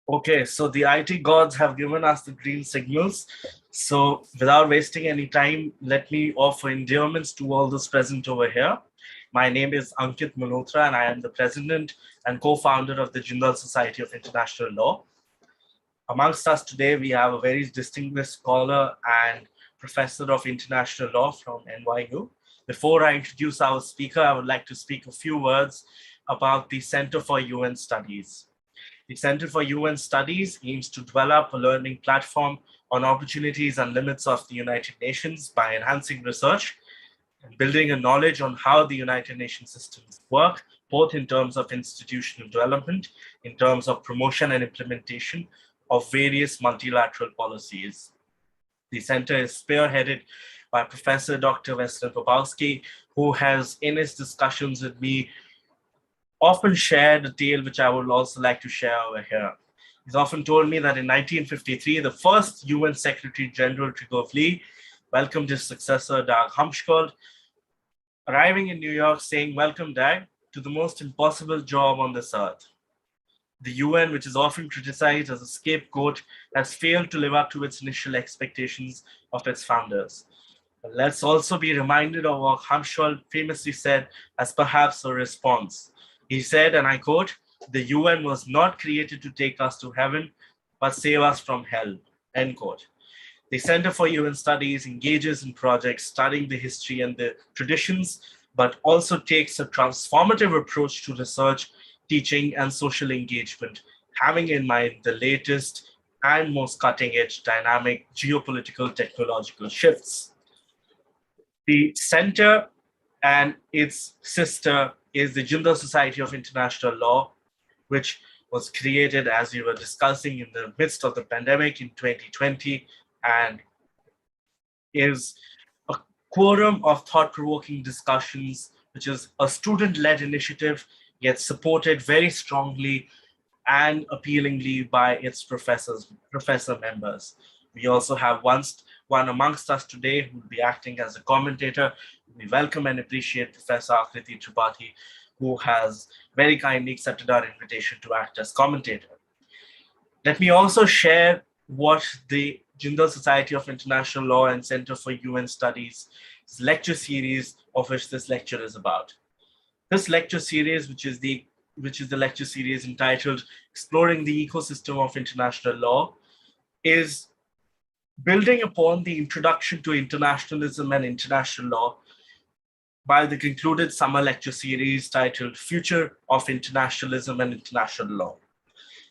Okay, so the IT gods have given us the green signals. So without wasting any time, let me offer endearments to all those present over here. My name is Ankit Malhotra, and I am the president and co-founder of the Jindal Society of International Law. Amongst us today, we have a very distinguished scholar and professor of international law from NYU. Before I introduce our speaker, I would like to speak a few words about the Center for UN Studies. The Center for UN Studies aims to develop a learning platform on opportunities and limits of the United Nations by enhancing research and building a knowledge on how the United Nations systems work, both in terms of institutional development, in terms of promotion and implementation of various multilateral policies. The center is spearheaded by Professor Dr. Weston Popowski, who has, in his discussions with me, often shared a tale which I would also like to share over here. He's often told me that in 1953, the first UN Secretary General, Trygve Lie, welcomed his successor, Dag Hammarskjöld, arriving in New York saying, "Welcome, Dag, to the most impossible job on this earth." The UN, which is often criticized as a scapegoat, has failed to live up to its initial expectations of its founders. But let's also be reminded of what Hammarskjöld famously said as perhaps a response. He said, and I quote, "The UN was not created to take us to heaven, but save us from hell," end quote. The Center for UN Studies engages in projects studying the history and the traditions, but also takes a transformative approach to research, teaching, and social engagement, having in mind the latest and most cutting-edge dynamic geopolitical technological shifts. The center and its sister is the Jindal Society of International Law, which was created, as we were discussing, in the midst of the pandemic in 2020, and is a quorum of thought-provoking discussions, which is a student-led initiative, yet supported very strongly and appealingly by its professor members. We also have one amongst us today who will be acting as a commentator. We welcome and appreciate Professor Akriti Tripathi, who has very kindly accepted our invitation to act as commentator. Let me also share what the Jindal Society of International Law and Center for UN Studies lecture series of which this lecture is about. This lecture series, which is the lecture series entitled Exploring the Ecosystem of International Law, is building upon the introduction to internationalism and international law by the concluded summer lecture series titled Future of Internationalism and International Law.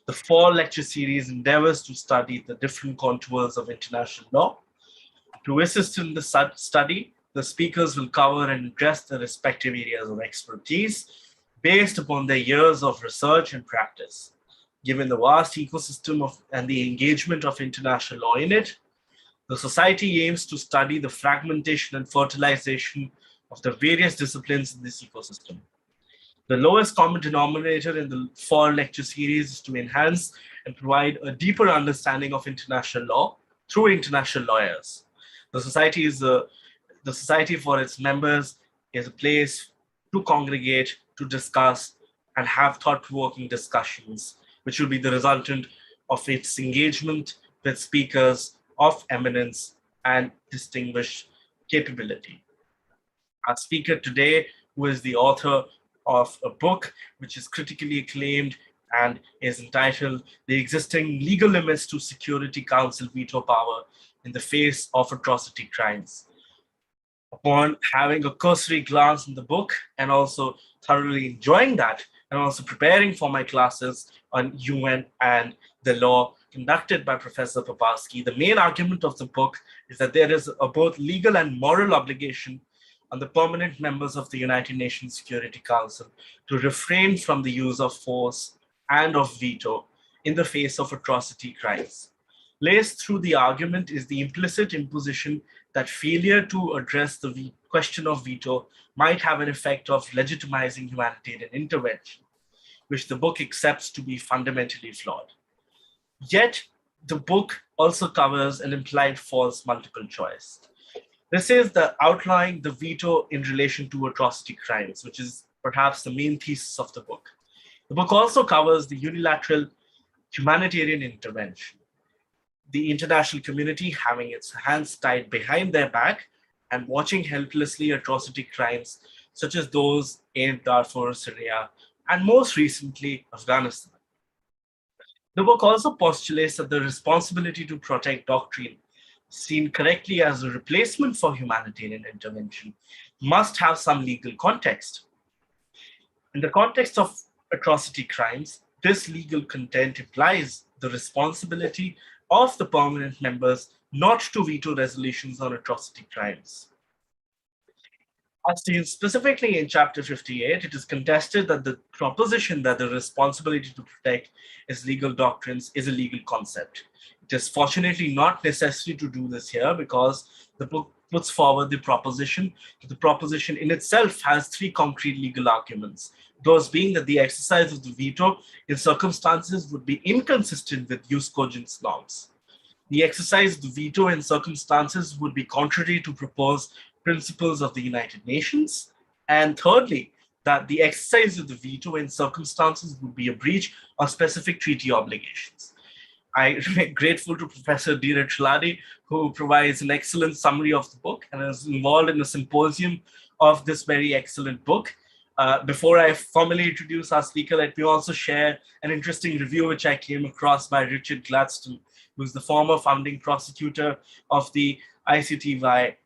The fall lecture series endeavors to study the different contours of international law. To assist in the study, the speakers will cover and address their respective areas of expertise based upon their years of research and practice. Given the vast ecosystem and the engagement of international law in it, the Society aims to study the fragmentation and fertilization of the various disciplines in this ecosystem. The lowest common denominator in the fall lecture series is to enhance and provide a deeper understanding of international law through international lawyers. The society for its members is a place to congregate, to discuss, and have thought-provoking discussions, which will be the resultant of its engagement with speakers of eminence and distinguished capability. Our speaker today, who is the author of a book which is critically acclaimed and is entitled The Existing Legal Limits to Security Council Veto Power in the Face of Atrocity Crimes. Upon having a cursory glance in the book and also thoroughly enjoying that, and also preparing for my classes on UN and the law conducted by Professor Popowski, the main argument of the book is that there is a both legal and moral obligation on the permanent members of the United Nations Security Council to refrain from the use of force and of veto in the face of atrocity crimes. Laced through the argument is the implicit imposition that failure to address the question of veto might have an effect of legitimizing humanitarian intervention, which the book accepts to be fundamentally flawed. Yet, the book also covers an implied false multiple choice. This is the outlining the veto in relation to atrocity crimes, which is perhaps the main thesis of the book. The book also covers the unilateral Humanitarian intervention. The international community having its hands tied behind their back and watching helplessly atrocity crimes such as those in Darfur, Syria, and most recently, Afghanistan. The book also postulates that the responsibility to protect doctrine, seen correctly as a replacement for humanitarian intervention, must have some legal context. In the context of atrocity crimes, this legal content implies the responsibility of the permanent members not to veto resolutions on atrocity crimes. As seen specifically in Chapter 58, it is contested that the proposition that the responsibility to protect its legal doctrines is a legal concept. It is fortunately not necessary to do this here because the book puts forward the proposition that the proposition in itself has three concrete legal arguments. Those being that the exercise of the veto in circumstances would be inconsistent with jus cogens norms. The exercise of the veto in circumstances would be contrary to proposed principles of the United Nations. And thirdly, that the exercise of the veto in circumstances would be a breach of specific treaty obligations. I remain grateful to Professor D. Neutrality, who provides an excellent summary of the book and is involved in a symposium of this very excellent book. Before I formally introduce our speaker, let me also share an interesting review which I came across by Richard Gladstone, who's the former founding prosecutor of the ICTY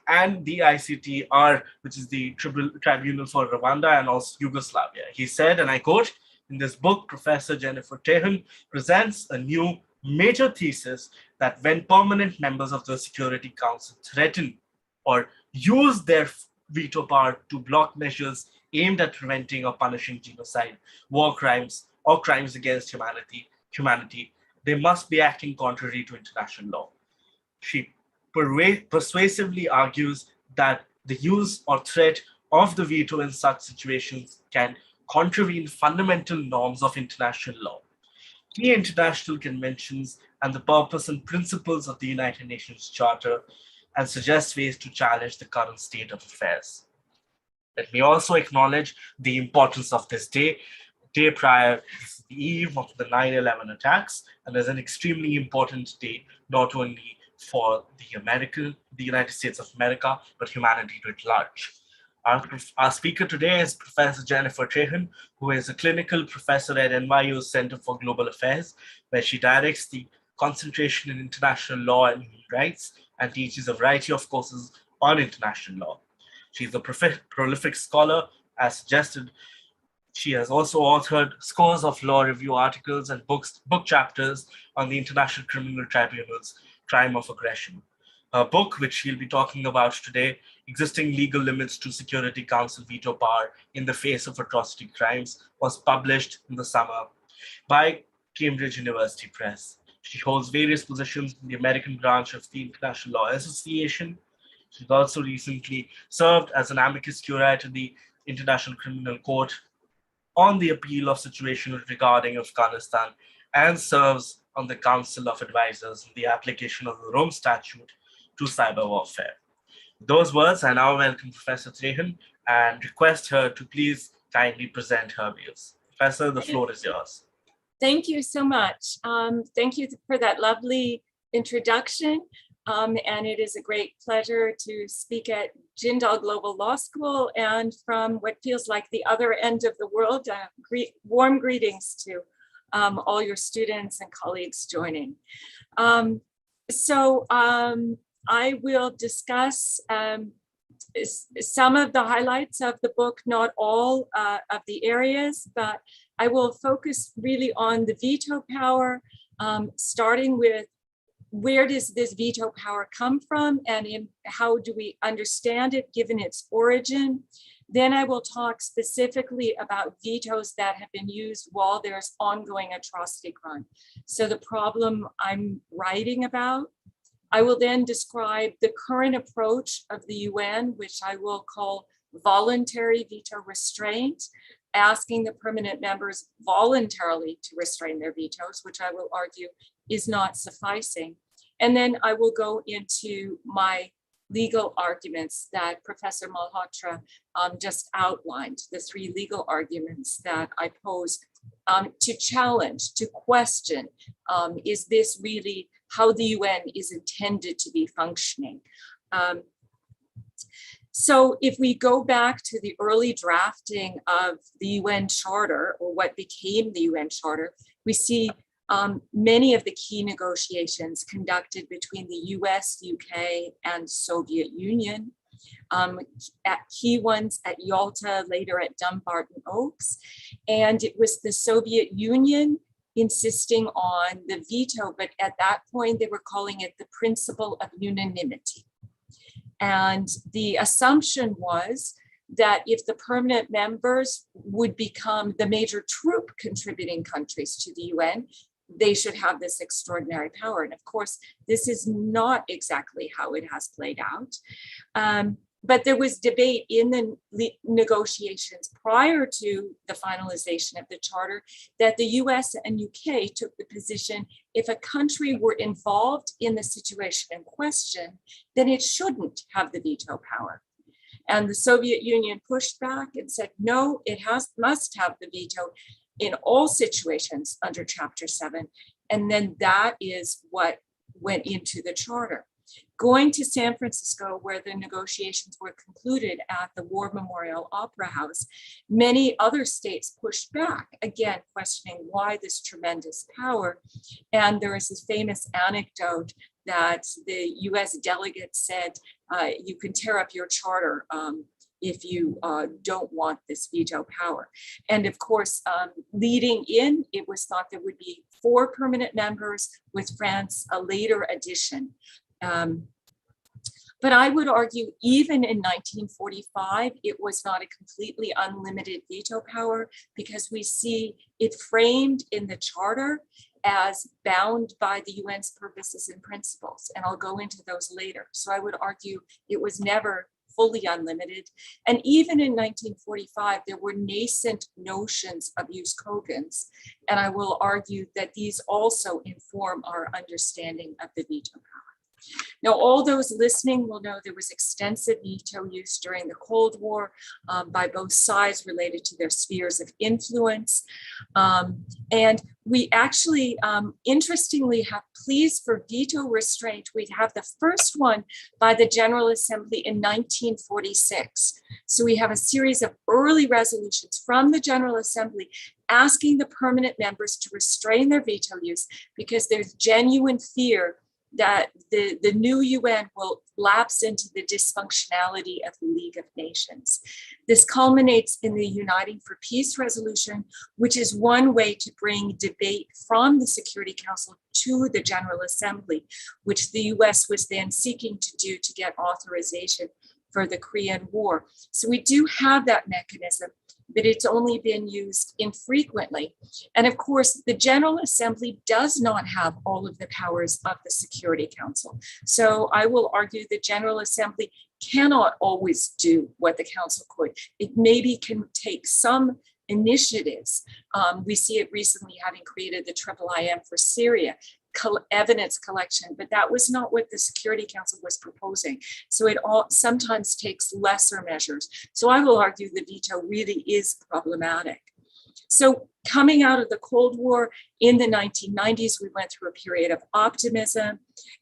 and the ICTR, which is the Tribunal for Rwanda and also Yugoslavia. He said, and I quote, in this book, Professor Jennifer Trahan presents a new major thesis that when permanent members of the Security Council threaten or use their veto power to block measures aimed at preventing or punishing genocide, war crimes, or crimes against humanity, they must be acting contrary to international law. She persuasively argues that the use or threat of the veto in such situations can contravene fundamental norms of international law, key international conventions, and the purpose and principles of the United Nations Charter, and suggests ways to challenge the current state of affairs. Let me also acknowledge the importance of this day. Day prior is the eve of the 9/11 attacks, and is an extremely important day, not only for the United States of America, but humanity at large. Our speaker today is Professor Jennifer Trahan, who is a clinical professor at NYU's Center for Global Affairs, where she directs the concentration in international law and human rights and teaches a variety of courses on international law. She's a prolific scholar, as suggested. She has also authored scores of law review articles and book chapters on the International Criminal Tribunal's crime of aggression. Her book, which we'll be talking about today, Existing Legal Limits to Security Council Veto Power in the Face of Atrocity Crimes, was published in the summer by Cambridge University Press. She holds various positions in the American branch of the International Law Association. She's also recently served as an amicus curiae to the International Criminal Court on the appeal of situations regarding Afghanistan and serves on the Council of Advisors in the application of the Rome Statute to cyber warfare. With those words, I now welcome Professor Trahan and request her to please kindly present her views. Professor, the floor is yours. Thank you so much. Thank you for that lovely introduction. And it is a great pleasure to speak at Jindal Global Law School and from what feels like the other end of the world. Warm greetings to all your students and colleagues joining. I will discuss some of the highlights of the book, not all of the areas, but I will focus really on the veto power, starting with where does this veto power come from and how do we understand it given its origin. Then I will talk specifically about vetoes that have been used while there's ongoing atrocity crime. So the problem I'm writing about. I will then describe the current approach of the UN, which I will call voluntary veto restraint, asking the permanent members voluntarily to restrain their vetoes, which I will argue is not sufficing. And then I will go into my legal arguments that Professor Malhotra just outlined, the three legal arguments that I pose to challenge, to question, is this really how the UN is intended to be functioning? So if we go back to the early drafting of the UN Charter, or what became the UN Charter, we see many of the key negotiations conducted between the US, UK, and Soviet Union. At key ones at Yalta, later at Dumbarton Oaks. And it was the Soviet Union insisting on the veto, but at that point they were calling it the principle of unanimity. And the assumption was that if the permanent members would become the major troop contributing countries to the UN, they should have this extraordinary power. And of course, this is not exactly how it has played out. But there was debate in the negotiations prior to the finalization of the charter that the US and UK took the position, if a country were involved in the situation in question, then it shouldn't have the veto power. And the Soviet Union pushed back and said, no, it must have the veto in all situations under Chapter 7. And then that is what went into the charter. Going to San Francisco, where the negotiations were concluded at the War Memorial Opera House, many other states pushed back, again, questioning why this tremendous power. And there is this famous anecdote that the US delegate said, you can tear up your charter if you don't want this veto power. And of course, leading in, it was thought there would be 4 permanent members, with France a later addition. But I would argue even in 1945, it was not a completely unlimited veto power, because we see it framed in the charter as bound by the UN's purposes and principles. And I'll go into those later. So I would argue it was never fully unlimited. And even in 1945, there were nascent notions of jus cogens. And I will argue that these also inform our understanding of the veto power. Now, all those listening will know there was extensive veto use during the Cold War by both sides related to their spheres of influence. And we actually, interestingly, have pleas for veto restraint. We have the first one by the General Assembly in 1946. So we have a series of early resolutions from the General Assembly asking the permanent members to restrain their veto use, because there's genuine fear that the new UN will lapse into the dysfunctionality of the League of Nations. This culminates in the Uniting for Peace resolution, which is one way to bring debate from the Security Council to the General Assembly, which the US was then seeking to do to get authorization for the Korean War. So we do have that mechanism, but it's only been used infrequently. And of course, the General Assembly does not have all of the powers of the Security Council. So I will argue the General Assembly cannot always do what the Council could. It maybe can take some initiatives. We see it recently having created the IIIM for Syria, evidence collection, but that was not what the Security Council was proposing. So it all sometimes takes lesser measures. So I will argue the veto really is problematic. So coming out of the Cold War in the 1990s, we went through a period of optimism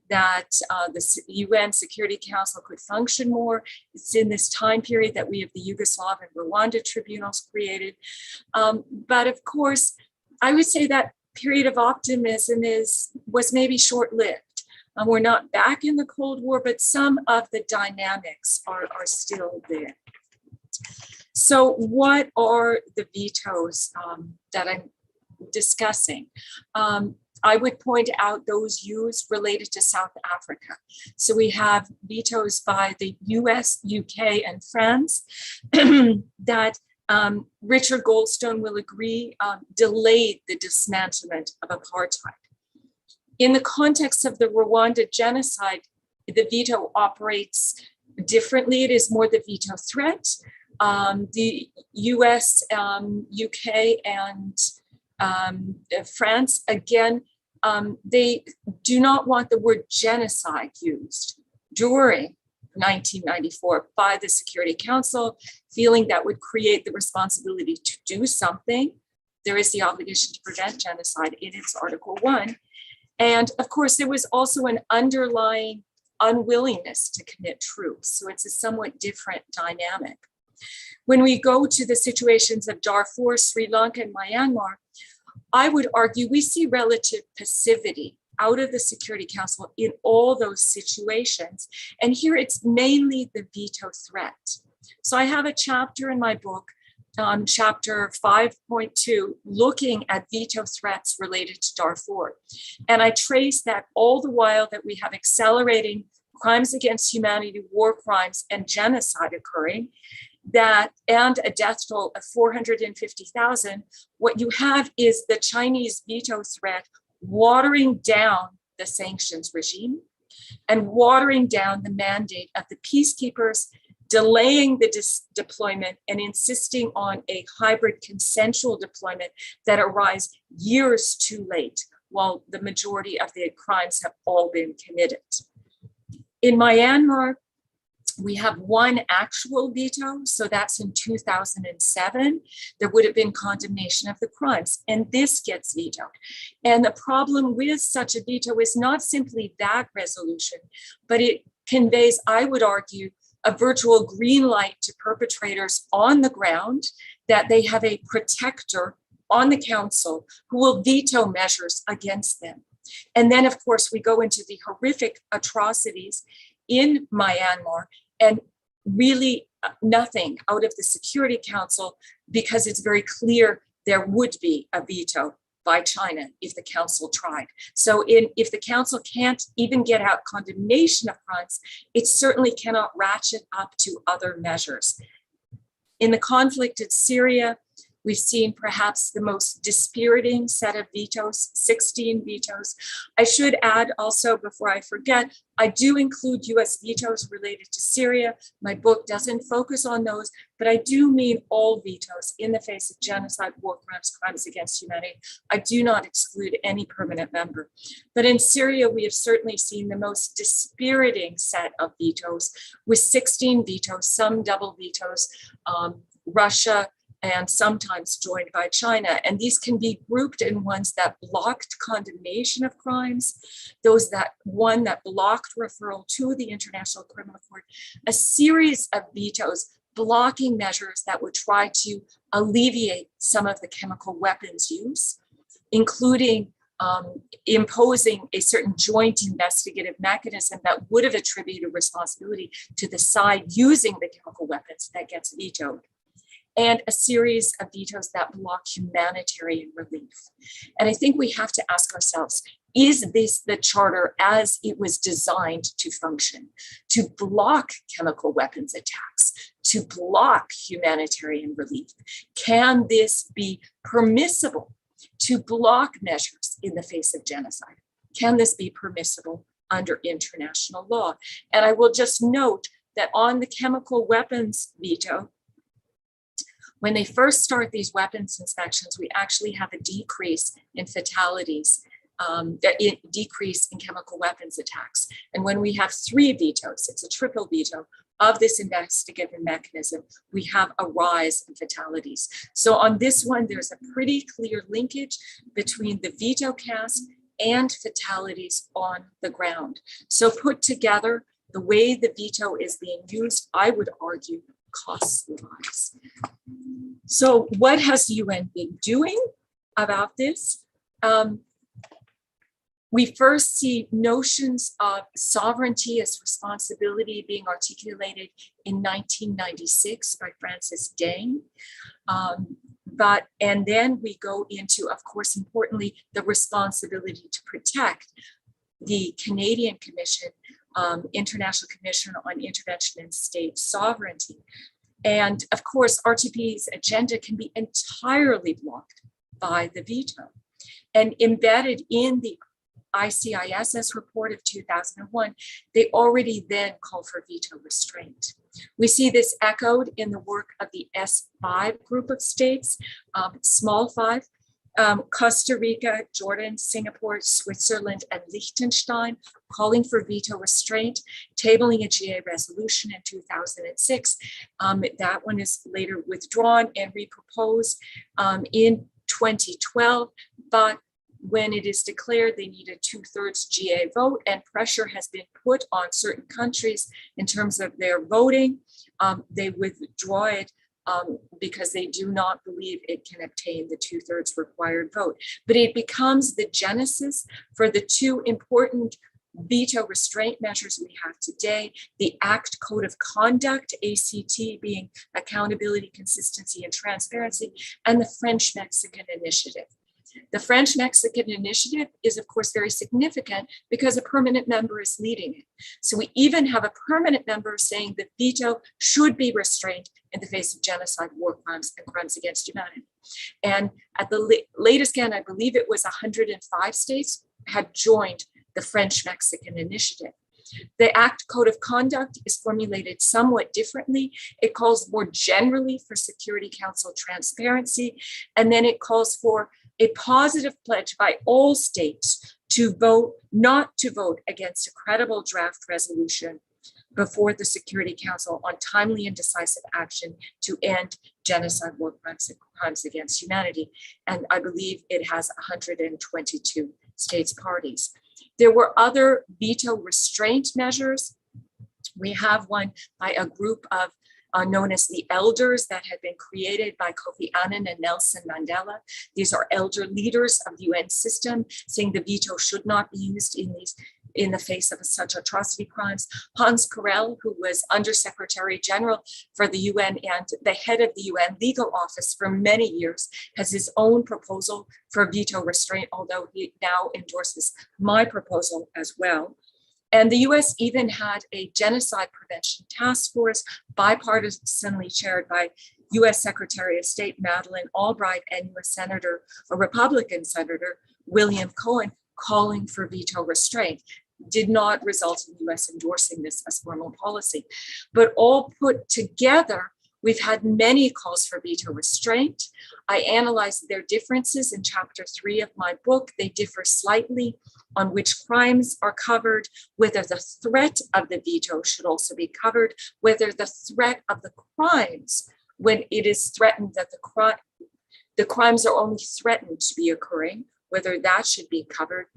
that the UN Security Council could function more. It's in this time period that we have the Yugoslav and Rwanda tribunals created. But of course, I would say that period of optimism was maybe short-lived. We're not back in the Cold War, but some of the dynamics are still there. So what are the vetoes that I'm discussing? I would point out those used related to South Africa. So we have vetoes by the US, UK, and France that Richard Goldstone will agree delayed the dismantlement of apartheid. In the context of the Rwanda genocide, the veto operates differently. It is more the veto threat. The US, UK, and France, again, they do not want the word genocide used during 1994 by the Security Council, feeling that would create the responsibility to do something. There is the obligation to prevent genocide in its Article 1. And of course, there was also an underlying unwillingness to commit troops. So it's a somewhat different dynamic. When we go to the situations of Darfur, Sri Lanka, and Myanmar, I would argue we see relative passivity out of the Security Council in all those situations. And here it's mainly the veto threat. So I have a chapter in my book, chapter 5.2, looking at veto threats related to Darfur. And I trace that all the while that we have accelerating crimes against humanity, war crimes, and genocide occurring, and a death toll of 450,000, what you have is the Chinese veto threat watering down the sanctions regime and watering down the mandate of the peacekeepers, delaying the deployment and insisting on a hybrid consensual deployment that arrives years too late, while the majority of the crimes have all been committed. In Myanmar, we have one actual veto, so that's in 2007. There would have been condemnation of the crimes, and this gets vetoed. And the problem with such a veto is not simply that resolution, but it conveys, I would argue, a virtual green light to perpetrators on the ground that they have a protector on the council who will veto measures against them. And then, of course, we go into the horrific atrocities in Myanmar, and really nothing out of the Security Council, because it's very clear there would be a veto by China if the council tried. So if the council can't even get out condemnation of crimes, it certainly cannot ratchet up to other measures. In the conflict in Syria, we've seen perhaps the most dispiriting set of vetoes, 16 vetoes. I should add also, before I forget, I do include US vetoes related to Syria. My book doesn't focus on those, but I do mean all vetoes in the face of genocide, war crimes, crimes against humanity. I do not exclude any permanent member. But in Syria, we have certainly seen the most dispiriting set of vetoes, with 16 vetoes, some double vetoes, Russia, and sometimes joined by China. And these can be grouped in ones that blocked condemnation of crimes, one that blocked referral to the International Criminal Court, a series of vetoes blocking measures that would try to alleviate some of the chemical weapons use, including imposing a certain joint investigative mechanism that would have attributed responsibility to the side using the chemical weapons that gets vetoed, and a series of vetoes that block humanitarian relief. And I think we have to ask ourselves, is this the charter as it was designed to function, to block chemical weapons attacks, to block humanitarian relief? Can this be permissible to block measures in the face of genocide? Can this be permissible under international law? And I will just note that on the chemical weapons veto, when they first start these weapons inspections, we actually have a decrease in fatalities, a decrease in chemical weapons attacks. And when we have 3 vetoes, it's a triple veto of this investigative mechanism, we have a rise in fatalities. So on this one, there's a pretty clear linkage between the veto cast and fatalities on the ground. So put together, the way the veto is being used, I would argue, costs lives. So what has the UN been doing about this? We first see notions of sovereignty as responsibility being articulated in 1996 by Francis Deng. And then we go into, of course, importantly, the responsibility to protect the Canadian Commission, International Commission on Intervention in State Sovereignty. And of course, RTP's agenda can be entirely blocked by the veto. And embedded in the ICISS report of 2001, they already then call for veto restraint. We see this echoed in the work of the S5 group of states, small 5, Costa Rica, Jordan, Singapore, Switzerland, and Liechtenstein calling for veto restraint, tabling a GA resolution in 2006. That one is later withdrawn and reproposed in 2012, but when it is declared they need a 2/3 GA vote and pressure has been put on certain countries in terms of their voting, they withdraw it because they do not believe it can obtain the 2/3 required vote. But it becomes the genesis for the two important veto restraint measures we have today, the ACT Code of Conduct, ACT being accountability, consistency, and transparency, and the French-Mexican Initiative. The French-Mexican Initiative is, of course, very significant because a permanent member is leading it. So we even have a permanent member saying that veto should be restrained in the face of genocide, war crimes, and crimes against humanity. And at the latest count, I believe it was 105 states had joined the French-Mexican Initiative. The ACT Code of Conduct is formulated somewhat differently. It calls more generally for Security Council transparency, and then it calls for a positive pledge by all states to vote, not to vote against a credible draft resolution before the Security Council on timely and decisive action to end genocide, war crimes, and crimes against humanity. And I believe it has 122 states parties. There were other veto restraint measures. We have one by a group of known as the elders that had been created by Kofi Annan and Nelson Mandela. These are elder leaders of the UN system saying the veto should not be used in the face of such atrocity crimes. Hans Corell, who was Undersecretary General for the UN and the head of the UN legal office for many years, has his own proposal for veto restraint, although he now endorses my proposal as well. And the US even had a genocide prevention task force, bipartisanly chaired by US Secretary of State Madeleine Albright and US Senator, a Republican Senator, William Cohen, calling for veto restraint. Did not result in the US endorsing this as formal policy. But all put together, we've had many calls for veto restraint. I analyzed their differences in chapter 3 of my book. They differ slightly on which crimes are covered, whether the threat of the veto should also be covered, whether the threat of the crimes, when it is threatened that the crimes are only threatened to be occurring, whether that should be covered,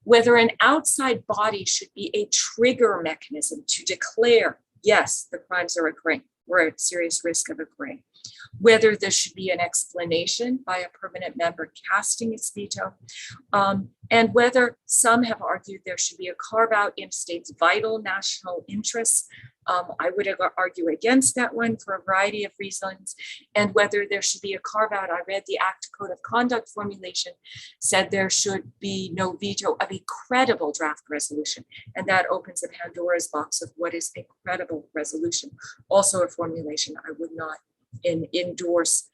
whether an outside body should be a trigger mechanism to declare, yes, the crimes are occurring, we're at serious risk of occurring, whether there should be an explanation by a permanent member casting its veto, and whether some have argued there should be a carve out in states' vital national interests. I would argue against that one for a variety of reasons, and whether there should be a carve out. I read the ACT Code of Conduct formulation said there should be no veto of a credible draft resolution, and that opens a Pandora's box of what is a credible resolution. Also a formulation I would not endorse,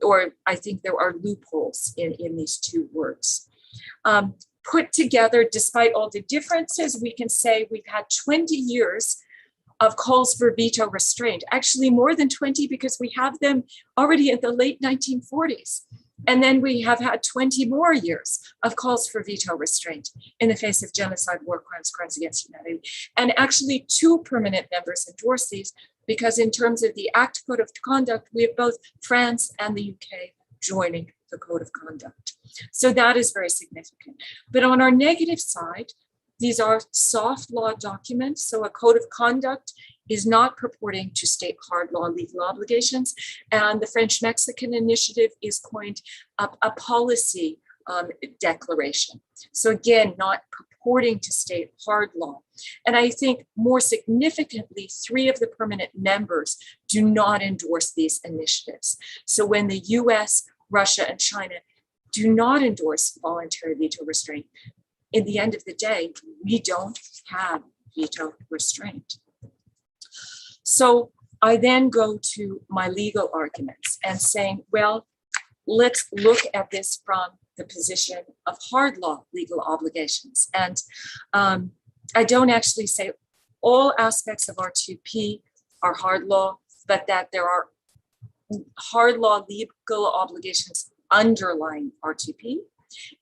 or I think there are loopholes in these two words. Put together, despite all the differences, we can say we've had 20 years of calls for veto restraint, actually more than 20 because we have them already in the late 1940s. And then we have had 20 more years of calls for veto restraint in the face of genocide, war crimes, crimes against humanity. And actually 2 permanent members endorse these because in terms of the ACT Code of Conduct, we have both France and the UK joining the Code of Conduct. So that is very significant. But on our negative side, these are soft law documents. So a code of conduct is not purporting to state hard law legal obligations. And the French-Mexican Initiative is coined a policy declaration. So again, not purporting to state hard law. And I think more significantly, 3 of the permanent members do not endorse these initiatives. So when the US, Russia, and China do not endorse voluntary veto restraint, in the end of the day, we don't have veto restraint. So I then go to my legal arguments and saying, well, let's look at this from the position of hard law legal obligations. And I don't actually say all aspects of R2P are hard law, but that there are hard law legal obligations underlying R2P.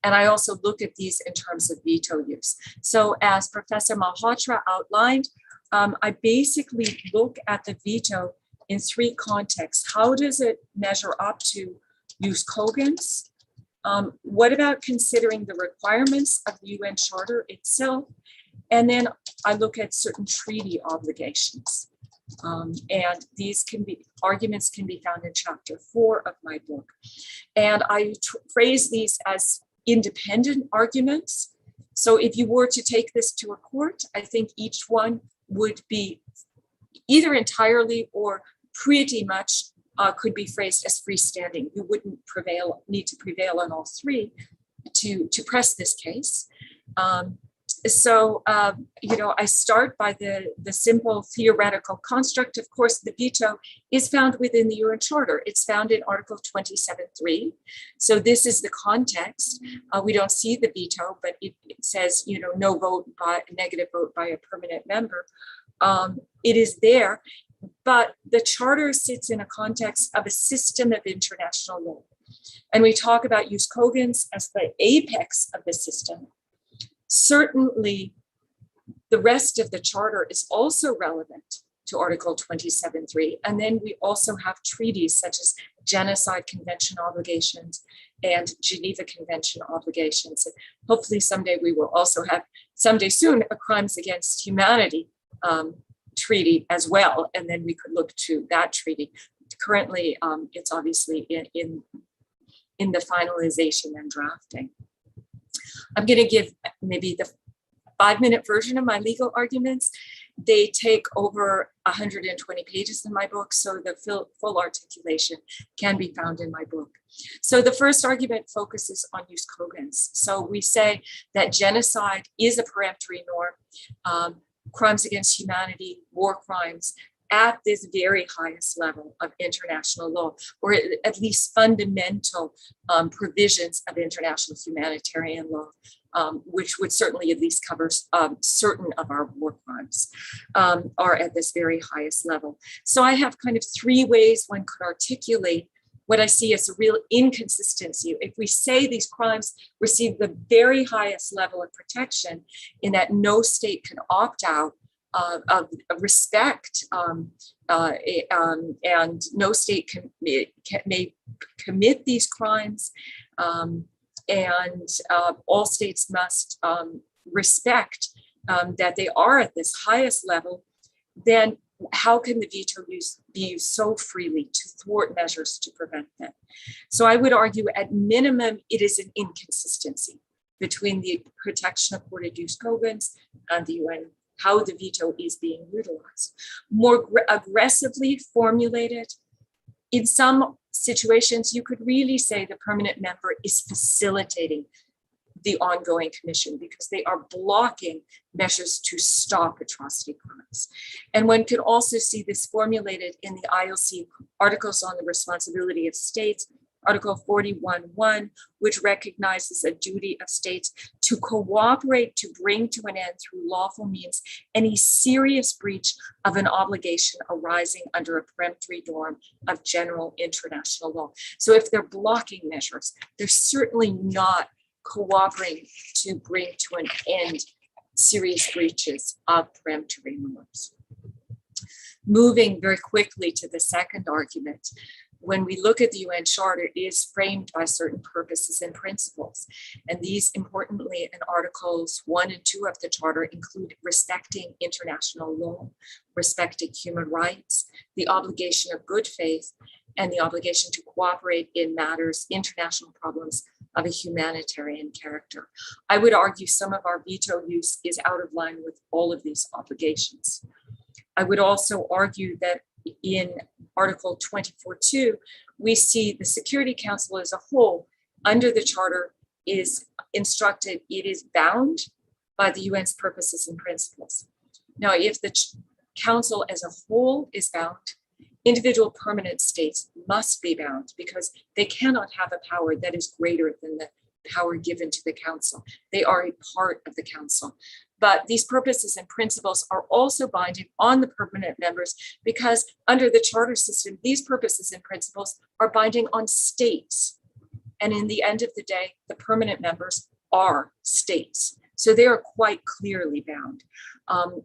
And I also look at these in terms of veto use. So as Professor Malhotra outlined, I basically look at the veto in three contexts. How does it measure up to use Kogan's? What about considering the requirements of the UN Charter itself? And then I look at certain treaty obligations. And these arguments can be found in chapter 4 of my book. And I phrase these as independent arguments. So if you were to take this to a court, I think each one would be either entirely or pretty much could be phrased as freestanding. You wouldn't need to prevail on all three to press this case. I start by the simple theoretical construct. Of course, the veto is found within the UN Charter. It's found in Article 27.3. So this is the context. We don't see the veto, but it says, no vote by a negative vote by a permanent member. It is there, but the Charter sits in a context of a system of international law. And we talk about jus cogens as the apex of the system. Certainly, the rest of the Charter is also relevant to Article 27.3. And then we also have treaties such as Genocide Convention obligations and Geneva Convention obligations. And hopefully someday we will also have, someday soon, a Crimes Against Humanity treaty as well. And then we could look to that treaty. Currently, it's obviously in the finalization and drafting. I'm going to give maybe the 5-minute version of my legal arguments. They take over 120 pages in my book, so the full articulation can be found in my book. So the first argument focuses on jus cogens. So we say that genocide is a peremptory norm, crimes against humanity, war crimes, at this very highest level of international law, or at least fundamental provisions of international humanitarian law, which would certainly at least cover certain of our war crimes, are at this very highest level. So I have kind of three ways one could articulate what I see as a real inconsistency. If we say these crimes receive the very highest level of protection in that no state can opt out of respect, and no state may commit these crimes, and all states must respect that they are at this highest level, then how can the veto be used so freely to thwart measures to prevent them? So I would argue at minimum, it is an inconsistency between the protection accorded jus cogens and the UN, how the veto is being utilized. More aggressively formulated, in some situations, you could really say the permanent member is facilitating the ongoing commission because they are blocking measures to stop atrocity crimes. And one could also see this formulated in the ILC Articles on the Responsibility of States, Article 41.1, which recognizes a duty of states to cooperate to bring to an end through lawful means any serious breach of an obligation arising under a peremptory norm of general international law. So if they're blocking measures, they're certainly not cooperating to bring to an end serious breaches of peremptory norms. Moving very quickly to the second argument, when we look at the UN Charter, it is framed by certain purposes and principles. And these, importantly, in Articles 1 and 2 of the Charter include respecting international law, respecting human rights, the obligation of good faith, and the obligation to cooperate in matters, international problems of a humanitarian character. I would argue some of our veto use is out of line with all of these obligations. I would also argue that in Article 24.2, we see the Security Council as a whole under the Charter is instructed, it is bound by the UN's purposes and principles. Now, if the Council as a whole is bound, individual permanent states must be bound because they cannot have a power that is greater than the power given to the Council. They are a part of the Council. But these purposes and principles are also binding on the permanent members because under the Charter system, these purposes and principles are binding on states. And in the end of the day, the permanent members are states. So they are quite clearly bound.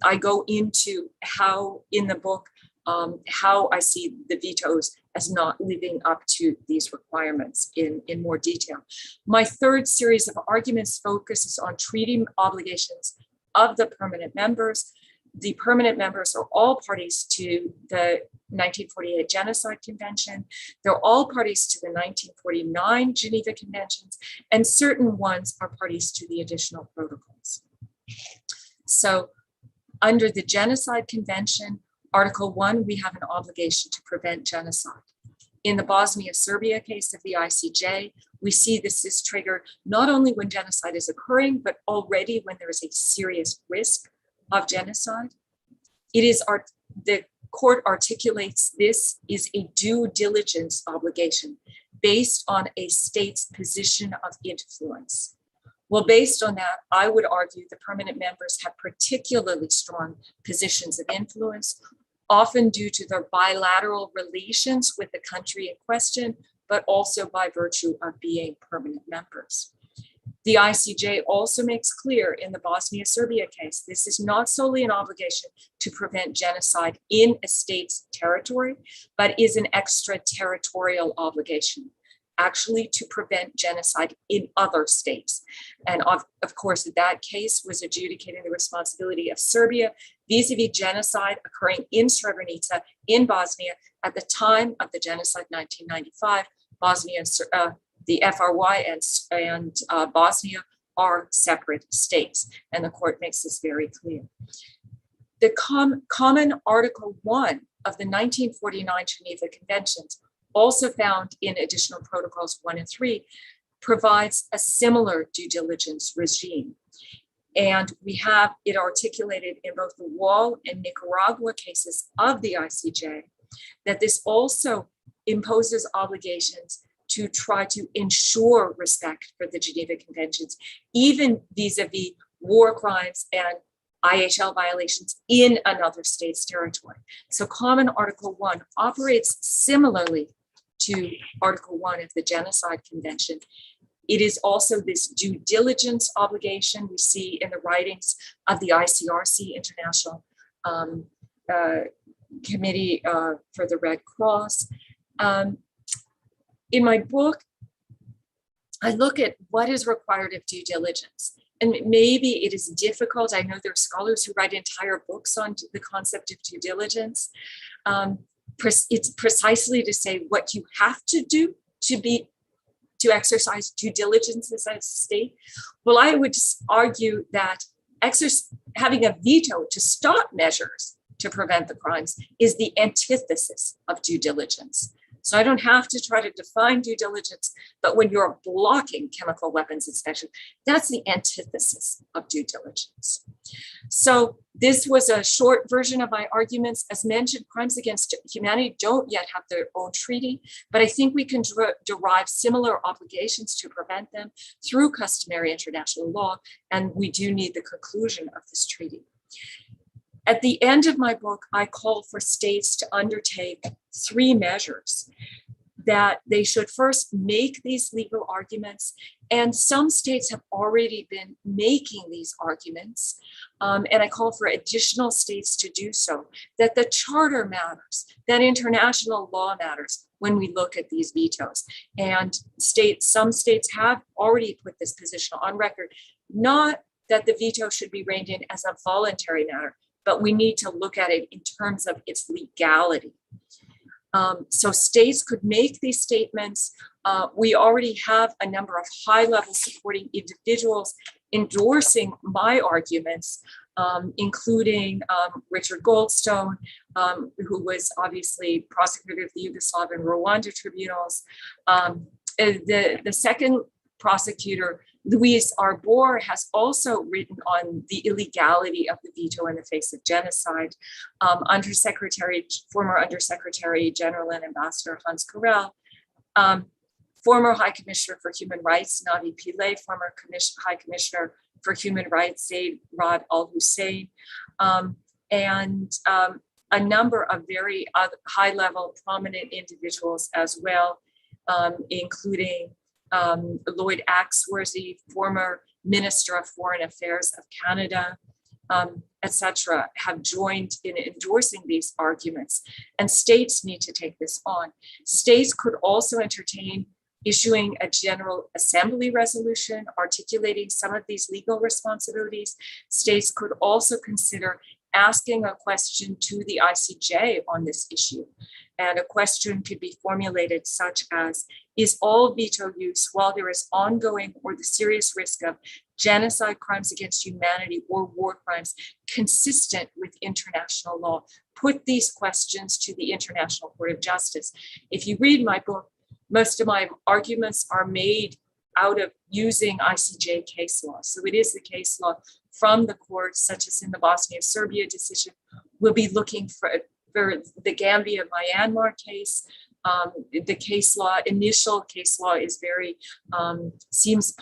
I go into how in the book, how I see the vetoes as not living up to these requirements in more detail. My third series of arguments focuses on treaty obligations of the permanent members. The permanent members are all parties to the 1948 Genocide Convention. They're all parties to the 1949 Geneva Conventions, and certain ones are parties to the additional protocols. So under the Genocide Convention, Article 1, we have an obligation to prevent genocide. In the Bosnia-Serbia case of the ICJ, we see this is triggered not only when genocide is occurring, but already when there is a serious risk of genocide. It is the court articulates this is a due diligence obligation based on a state's position of influence. Well, based on that, I would argue the permanent members have particularly strong positions of influence, often due to their bilateral relations with the country in question, but also by virtue of being permanent members. The ICJ also makes clear in the Bosnia-Serbia case, this is not solely an obligation to prevent genocide in a state's territory, but is an extraterritorial obligation, actually to prevent genocide in other states. And of course, that case was adjudicating the responsibility of Serbia vis-a-vis genocide occurring in Srebrenica in Bosnia at the time of the genocide 1995. Bosnia, the FRY and Bosnia are separate states, and the court makes this very clear. The common Article 1 of the 1949 Geneva Conventions, also found in additional protocols 1 and 3, provides a similar due diligence regime. And we have it articulated in both the Wall and Nicaragua cases of the ICJ, that this also imposes obligations to try to ensure respect for the Geneva Conventions, even vis-a-vis war crimes and IHL violations in another state's territory. So Common Article 1 operates similarly to Article 1 of the Genocide Convention. It is also this due diligence obligation we see in the writings of the ICRC, International Committee for the Red Cross. In my book, I look at what is required of due diligence. And maybe it is difficult. I know there are scholars who write entire books on the concept of due diligence. It's precisely to say what you have to do to exercise due diligence as a state. Well, I would argue that having a veto to stop measures to prevent the crimes is the antithesis of due diligence. So I don't have to try to define due diligence, but when you're blocking chemical weapons inspection, that's the antithesis of due diligence. So this was a short version of my arguments. As mentioned, crimes against humanity don't yet have their own treaty, but I think we can derive similar obligations to prevent them through customary international law, and we do need the conclusion of this treaty. At the end of my book, I call for states to undertake 3 measures that they should first make these legal arguments. And some states have already been making these arguments. And I call for additional states to do so, that the charter matters, that international law matters when we look at these vetoes. And some states have already put this position on record, not that the veto should be reined in as a voluntary matter, but we need to look at it in terms of its legality. So states could make these statements. We already have a number of high-level supporting individuals endorsing my arguments, including Richard Goldstone, who was obviously prosecutor of the Yugoslav and Rwanda tribunals. The second prosecutor, Luis Arbor, has also written on the illegality of the veto in the face of genocide. Former Undersecretary General and Ambassador Hans Corell, former High Commissioner for Human Rights, Navi Pillay, former High Commissioner for Human Rights, Zaid Rad al-Hussein, and a number of very high-level prominent individuals as well, including Lloyd Axworthy, former Minister of Foreign Affairs of Canada, etc., have joined in endorsing these arguments. And states need to take this on. States could also entertain issuing a General Assembly resolution articulating some of these legal responsibilities. States could also consider asking a question to the ICJ on this issue. And a question could be formulated such as, is all veto use while there is ongoing or the serious risk of genocide, crimes against humanity, or war crimes consistent with international law? Put these questions to the International Court of Justice. If you read my book, most of my arguments are made out of using ICJ case law. So it is the case law from the courts, such as in the Bosnia-Serbia decision. We'll be looking for the Gambia-Myanmar case. The case law, initial case law is very, seems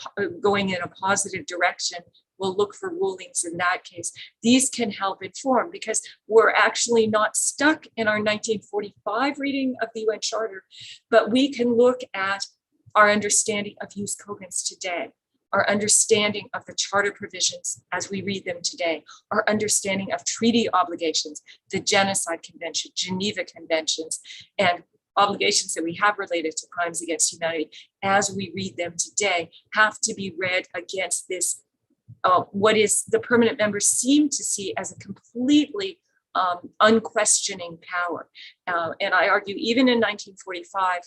going in a positive direction. We'll look for rulings in that case. These can help inform because we're actually not stuck in our 1945 reading of the UN Charter, but we can look at our understanding of jus cogens today, our understanding of the Charter provisions as we read them today, our understanding of treaty obligations, the Genocide Convention, Geneva Conventions, and obligations that we have related to crimes against humanity as we read them today have to be read against this, what is the permanent members seem to see as a completely unquestioning power. And I argue even in 1945,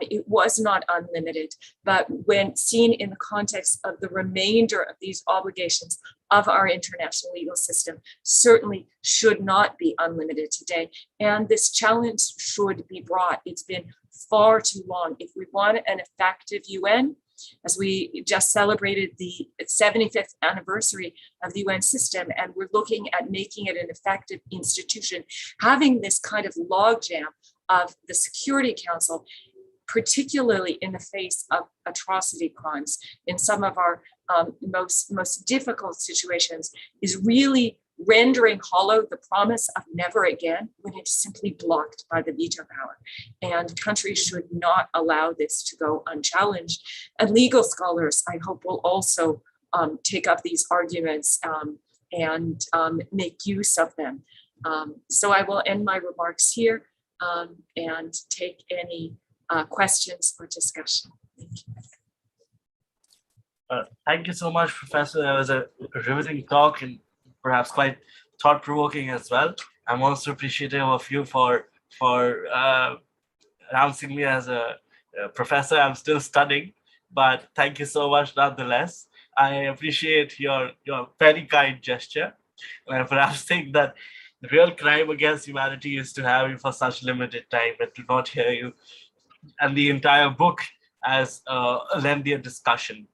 it was not unlimited, but when seen in the context of the remainder of these obligations of our international legal system, certainly should not be unlimited today. And this challenge should be brought. It's been far too long. If we want an effective UN, as we just celebrated the 75th anniversary of the UN system, and we're looking at making it an effective institution, having this kind of logjam of the Security Council, particularly in the face of atrocity crimes, in some of our most difficult situations, is really rendering hollow the promise of never again when it's simply blocked by the veto power. And countries should not allow this to go unchallenged. And legal scholars, I hope, will also take up these arguments and make use of them. So I will end my remarks here and take any questions or discussion. Thank you. Thank you so much, Professor. That was a riveting talk and perhaps quite thought-provoking as well. I'm also appreciative of you for announcing me as a professor. I'm still studying, but thank you so much nonetheless. I appreciate your very kind gesture. And I perhaps think that the real crime against humanity is to have you for such limited time and to not hear you and the entire book as a lengthier discussion.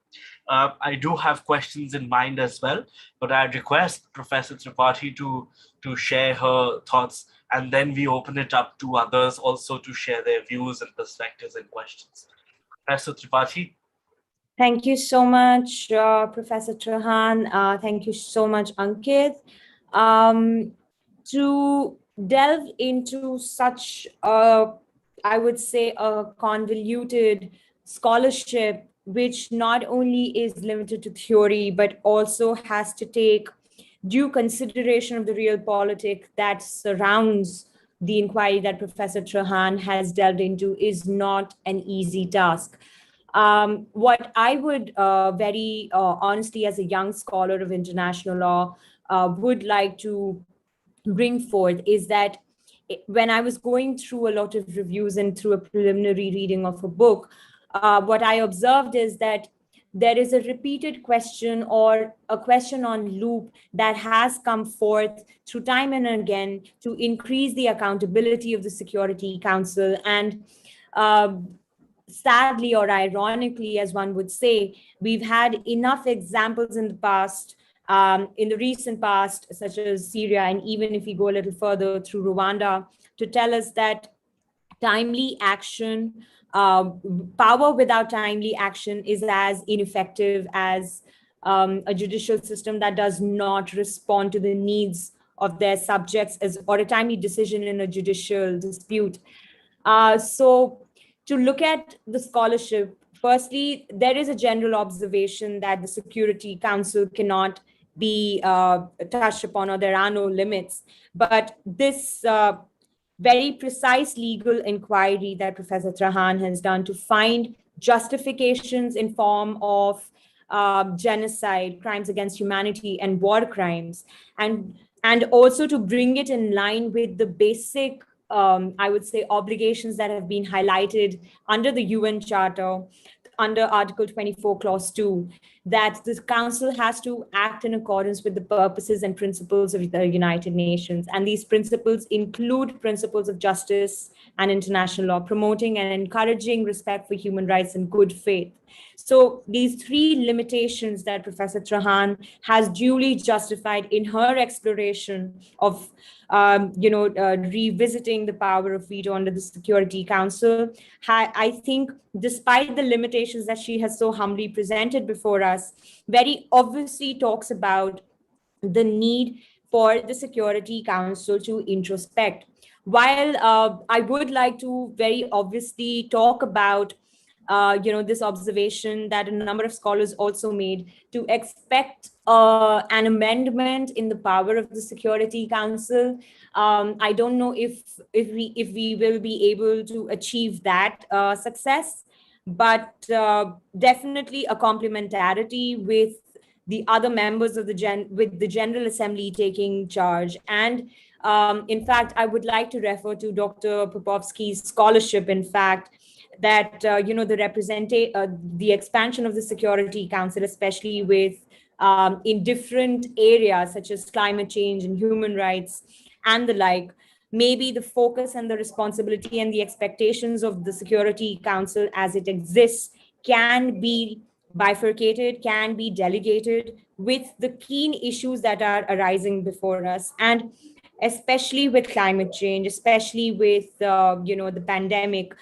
I do have questions in mind as well, but I'd request Professor Tripathi to share her thoughts, and then we open it up to others also to share their views and perspectives and questions. Professor Tripathi. Thank you so much, Professor Trahan. Thank you so much, Ankit. To delve into such, I would say, a convoluted scholarship, which not only is limited to theory, but also has to take due consideration of the real politics that surrounds the inquiry that Professor Trahan has delved into, is not an easy task. What I would very honestly, as a young scholar of international law, would like to bring forth is that when I was going through a lot of reviews and through a preliminary reading of a book, what I observed is that there is a repeated question or a question on loop that has come forth through time and again to increase the accountability of the Security Council. And sadly or ironically, as one would say, we've had enough examples in the past, in the recent past, such as Syria, and even if we go a little further through Rwanda, to tell us that timely action, power without timely action is as ineffective as a judicial system that does not respond to the needs of their subjects, or a timely decision in a judicial dispute. So to look at the scholarship Firstly, there is a general observation that the Security Council cannot be touched upon, or there are no limits. But this very precise legal inquiry that Professor Trahan has done to find justifications in form of genocide, crimes against humanity, and war crimes, and also to bring it in line with the basic, I would say, obligations that have been highlighted under the UN Charter, under Article 24, Clause 2, that the Council has to act in accordance with the purposes and principles of the United Nations. And these principles include principles of justice and international law, promoting and encouraging respect for human rights and good faith. So these three limitations that Professor Trahan has duly justified in her exploration of revisiting the power of veto under the Security Council, I think, despite the limitations that she has so humbly presented before us, very obviously talks about the need for the Security Council to introspect. While I would like to very obviously talk about this observation that a number of scholars also made, to expect an amendment in the power of the Security Council. I don't know if we will be able to achieve that success, but definitely a complementarity with the other members of with the General Assembly taking charge. And in fact, I would like to refer to Dr. Popovsky's scholarship, in fact, that the expansion of the Security Council, especially with in different areas such as climate change and human rights and the like, maybe the focus and the responsibility and the expectations of the Security Council as it exists can be bifurcated, can be delegated with the keen issues that are arising before us. And especially with climate change, especially with the pandemic,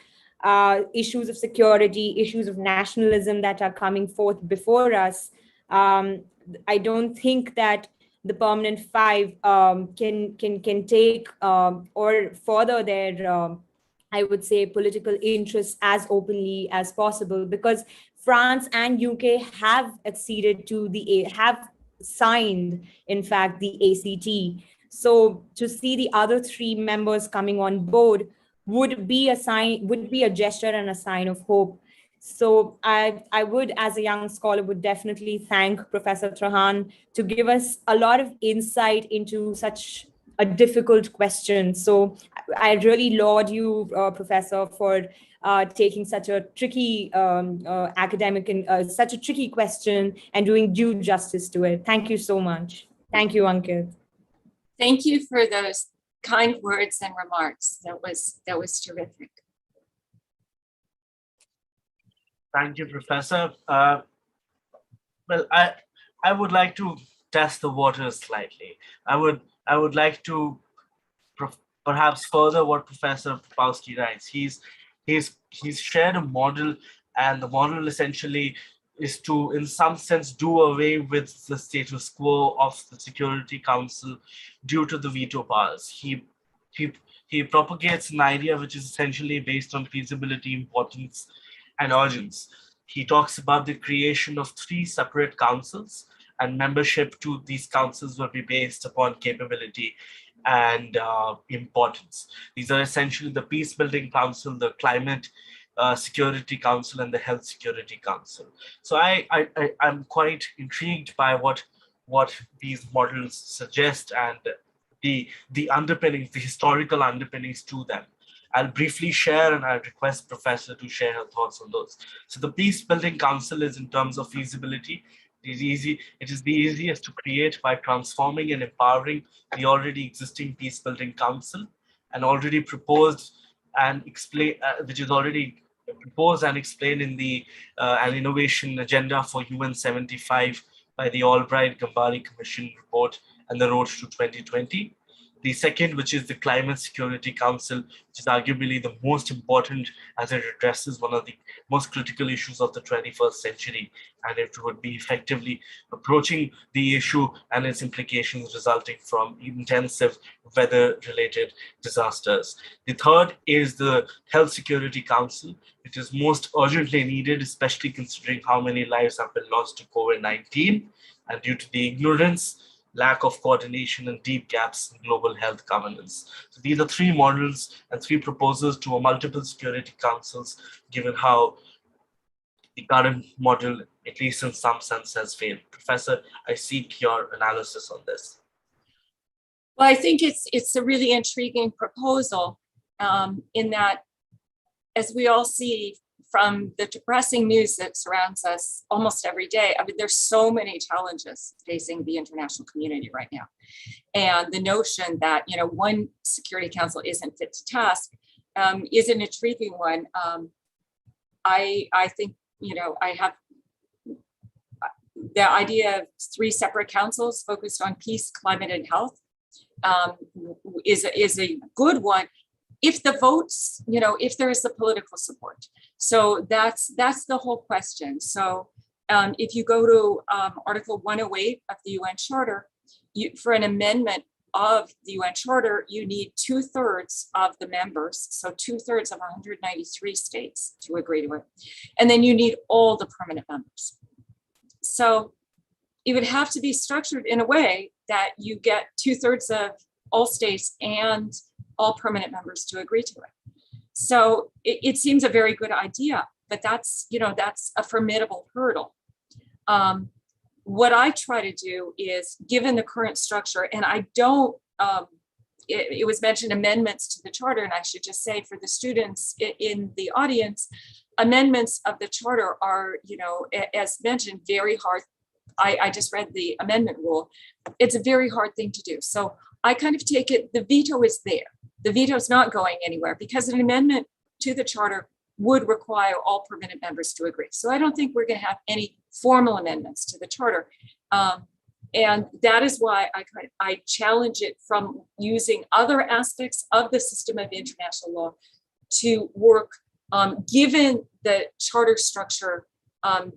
issues of security, issues of nationalism that are coming forth before us. I don't think that the Permanent Five can take or further their I would say political interests as openly as possible, because France and UK have acceded to have signed, in fact, the ACT. So to see the other three members coming on board would be a gesture and a sign of hope. So I would, as a young scholar, would definitely thank Professor Trahan to give us a lot of insight into such a difficult question. So I really laud you, Professor, for taking such a tricky academic and such a tricky question and doing due justice to it. Thank you so much. Thank you, Ankit. Thank you for those kind words and remarks. That was terrific. Thank you, Professor. Well, I would like to test the waters slightly. I would like to perhaps further what Professor Popovsky writes. He's shared a model, and the model essentially is to, in some sense, do away with the status quo of the Security Council due to the veto powers. He propagates an idea which is essentially based on feasibility, importance, and urgence. He talks about the creation of 3 separate councils, and membership to these councils will be based upon capability and importance. These are essentially the Peace Building Council, the Climate Security Council, and the Health Security Council. So I'm quite intrigued by what these models suggest and the underpinnings, the historical underpinnings to them. I'll briefly share, and I'll request Professor to share her thoughts on those. So the Peace Building Council is, in terms of feasibility, it is the easiest to create by transforming and empowering the already existing Peace Building Council, and already proposed and explained, which is already proposed and explained in the an innovation agenda for UN 75 by the Albright-Gambari Commission report and the Road to 2020. The second, which is the Climate Security Council, which is arguably the most important as it addresses one of the most critical issues of the 21st century, and it would be effectively approaching the issue and its implications resulting from intensive weather-related disasters. The third is the Health Security Council. It is most urgently needed, especially considering how many lives have been lost to COVID-19 and due to the ignorance, lack of coordination, and deep gaps in global health governance. So these are three models and three proposals to a multiple security councils, given how the current model, at least in some sense, has failed. Professor, I seek your analysis on this. Well, I think it's a really intriguing proposal in that, as we all see from the depressing news that surrounds us almost every day, I mean, there's so many challenges facing the international community right now. And the notion that, one Security Council isn't fit to task is an intriguing one. I think, I have the idea of three separate councils focused on peace, climate, and health is a good one if the votes, if there is the political support. So that's the whole question. So if you go to Article 108 of the UN Charter, for an amendment of the UN Charter, you need 2/3 of the members, so 2/3 of 193 states to agree to it. And then you need all the permanent members. So it would have to be structured in a way that you get 2/3 of all states and all permanent members to agree to it. So it seems a very good idea, but that's a formidable hurdle. What I try to do is, given the current structure, and I don't, it was mentioned amendments to the charter, and I should just say for the students in the audience, amendments of the charter are, as mentioned, very hard. I just read the amendment rule. It's a very hard thing to do. So I kind of take it, the veto is there. The veto is not going anywhere because an amendment to the charter would require all permanent members to agree. So I don't think we're going to have any formal amendments to the charter. And that is why I challenge it from using other aspects of the system of international law to work, given the charter structure,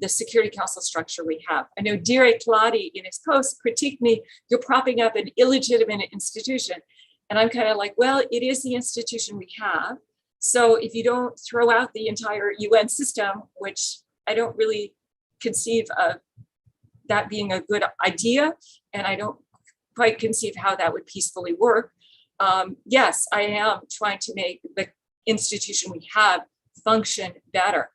the Security Council structure we have. I know Neutrality in his post critiqued me, you're propping up an illegitimate institution. And I'm kind of like, well, it is the institution we have. So if you don't throw out the entire UN system, which I don't really conceive of that being a good idea, and I don't quite conceive how that would peacefully work. Yes, I am trying to make the institution we have function better.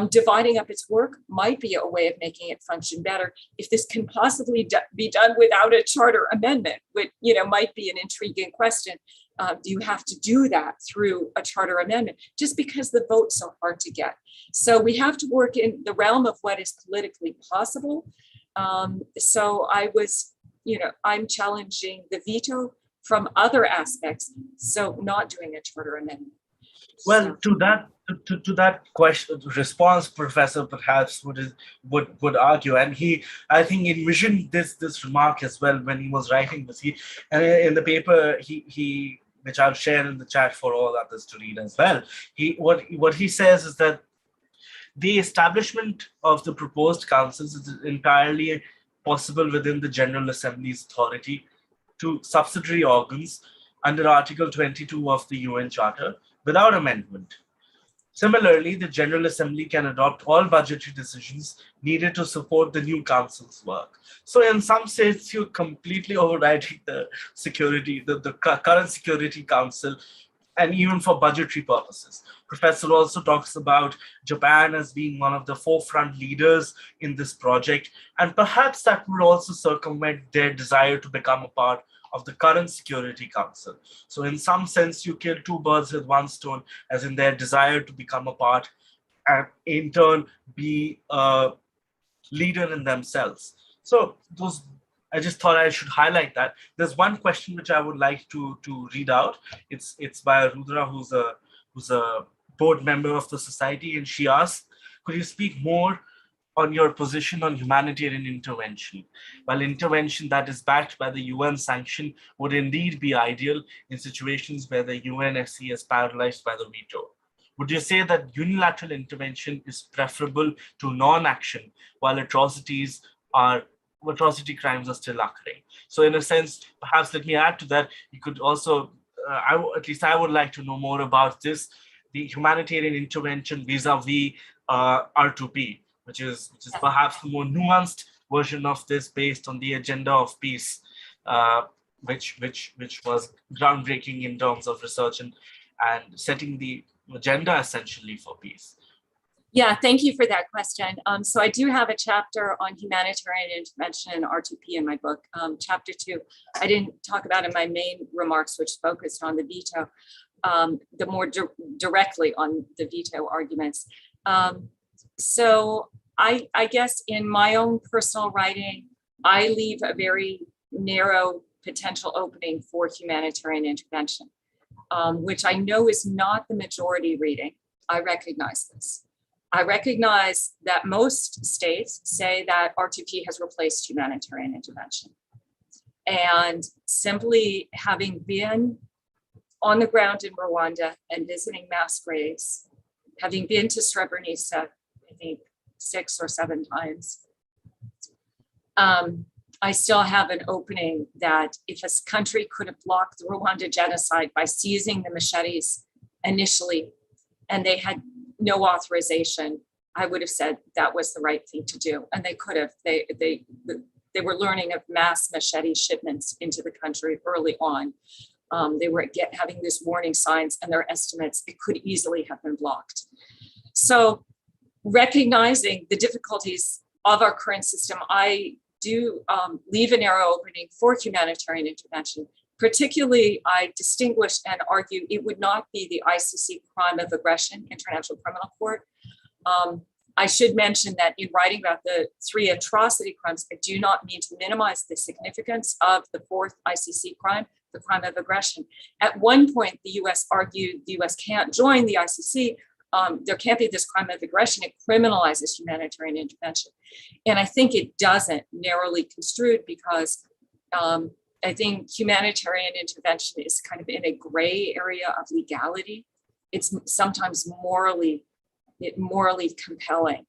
Dividing up its work might be a way of making it function better. If this can possibly be done without a charter amendment, which might be an intriguing question. Do you have to do that through a charter amendment just because the vote's so hard to get? So we have to work in the realm of what is politically possible. So I'm challenging the veto from other aspects. So not doing a charter amendment. Well, to that question response, Professor perhaps would argue, and I think envisioned this remark as well when he was writing this. And in the paper he which I'll share in the chat for all others to read as well. What he says is that the establishment of the proposed councils is entirely possible within the General Assembly's authority to subsidiary organs under Article 22 of the UN Charter without amendment. Similarly, the General Assembly can adopt all budgetary decisions needed to support the new council's work. So in some sense, you're completely overriding the current Security Council, and even for budgetary purposes. Professor also talks about Japan as being one of the forefront leaders in this project, and perhaps that would also circumvent their desire to become a part of the current Security Council. So in some sense, you kill two birds with one stone, as in their desire to become a part and in turn be a leader in themselves. So I just thought I should highlight that. There's one question which I would like to read out. It's by Rudra, who's a board member of the society, and she asks, could you speak more on your position on humanitarian intervention. While intervention that is backed by the UN sanction would indeed be ideal in situations where the UNSC is paralyzed by the veto. Would you say that unilateral intervention is preferable to non-action while atrocity crimes are still occurring? So in a sense, perhaps let me add to that, you could also, at least I would like to know more about this, the humanitarian intervention vis-a-vis R2P, which is perhaps a more nuanced version of this based on the agenda of peace, which was groundbreaking in terms of research and setting the agenda essentially for peace. Yeah, thank you for that question. So I do have a chapter on humanitarian intervention and R2P in my book. Chapter 2, I didn't talk about in my main remarks, which focused on the veto, the more directly on the veto arguments. So I guess in my own personal writing, I leave a very narrow potential opening for humanitarian intervention, which I know is not the majority reading. I recognize this. I recognize that most states say that R2P has replaced humanitarian intervention. And simply having been on the ground in Rwanda and visiting mass graves, having been to Srebrenica, I think 6 or 7 times, I still have an opening that if a country could have blocked the Rwanda genocide by seizing the machetes initially, and they had no authorization, I would have said that was the right thing to do. And they could have. They were learning of mass machete shipments into the country early on. They were having these warning signs, and their estimates, it could easily have been blocked. So recognizing the difficulties of our current system, I do leave a narrow opening for humanitarian intervention. Particularly, I distinguish and argue it would not be the ICC crime of aggression, International Criminal Court. I should mention that in writing about the 3 atrocity crimes, I do not mean to minimize the significance of the 4th ICC crime, the crime of aggression. At one point, the US argued the US can't join the ICC. There can't be this crime of aggression. It criminalizes humanitarian intervention. And I think it doesn't, narrowly construed, because I think humanitarian intervention is kind of in a gray area of legality. It's sometimes morally compelling,